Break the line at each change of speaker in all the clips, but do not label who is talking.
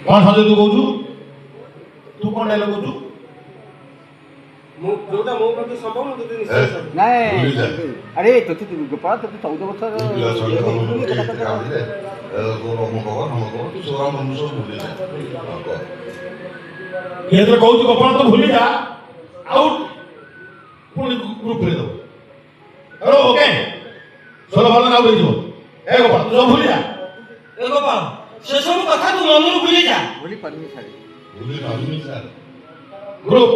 कौन सजय तू कहू तू कौन डायलॉग कहू
जोटा मो प्रति संभव न तो निश्चय
नहीं अरे तो गोपाल तो 14 वर्ष
ये तो कहू गोपाल तो भूली जा आउट पुणी ग्रुप रे दो हेलो ओके चलो भलो ना उड़ी जो ए गोपाल तू भूली जा
ए गोपाल से सब कथा तू मन भूली जा
भूली परमी सारी
सर ग्रुप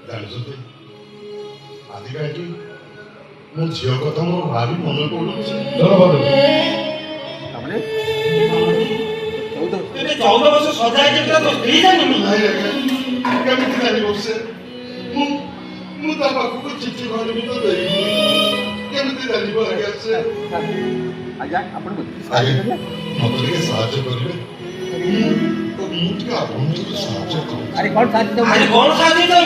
ଜାଣିଛନ୍ତି ଆଜିକାଲି ମୋ ଝିଅ କଥା ମୋର ଭାରି ମନେ ପଡୁଛି।
चलो भलो
हमने 14
तेरे 14 वर्ष सजाए जेता तो स्त्री जानी
ନାଇଁ ଆଜ୍ଞା କେମିତି ଜାଣିବ ସେ ମୁଁ ତା ପାଖକୁ ଚିଠି ମାରିବି ତ ଦେଇନି କେମିତି ଜାଣିବ ଆଜ୍ଞା ସେ
आजा अपन को
ଆଜ୍ଞା ମୋତେ ଟିକେ ସାହାଯ୍ୟ କରିବେ ମୁଁ ଟିକେ ଆପଣଙ୍କୁ ଟିକେ ସାହାଯ୍ୟ କରୁଛି।
अरे कौन साथी तो
अरे कौन साथी तो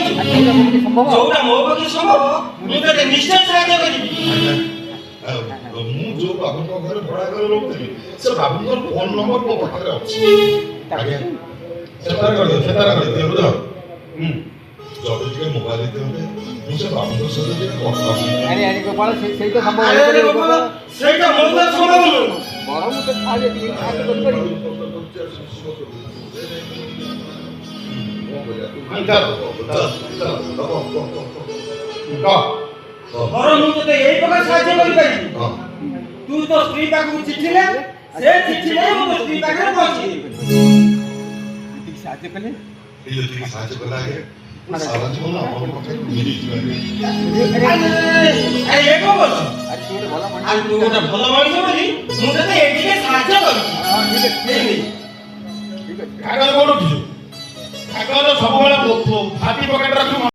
संभव
जोटा मो प्रति संभव मु तो निश्चय साहाय्य करिबी
ଆଜ୍ଞା ମୁଁ ଯୋଉ ବାବୁଙ୍କ ଘରେ ଭଡ଼ା ଘରେ ରହୁଥିଲି ସେ ବାବୁଙ୍କର ଫୋନ ନମ୍ବର ମୋ ପାଖରେ ଅଛି। ଆଜ୍ଞା
सेतार कर दियो बुझो
ଯଦି ଟିକେ ମୋବାଇଲ ଦିଅନ୍ତେ ମୁଁ ସେ ବାବୁଙ୍କ ସହିତ ଟିକେ କଥା ହେବି।
अरे अरे गोपाल सही तो संभव
अरे गोपाल सेटा मो तो संभव न
बड़ मु तो सारे दिन साथ कर करी
और मु तो यही प्रकार साहाय्य करि पाई तू तो स्त्री पाखु चिट्ठी ले से चिट्ठी ले मु तो स्त्री पाखरे पहुंची
साथ कले
ଟିକେ ସାହାଯ୍ୟ କଲେ ଆଜ୍ଞା ସାରା ଜୀବନ ଆପଣଙ୍କ ପାଖରେ ମିଳିଯିବ
अरे एक वर्ष
अरे तू भला मन
आज तू गोटा भलो मଣିष बोली मु तो एटिके साहाय्य करि
हां ठीक है
कागज कोन उठियो कागज सब बेला फाटी पकेट रखू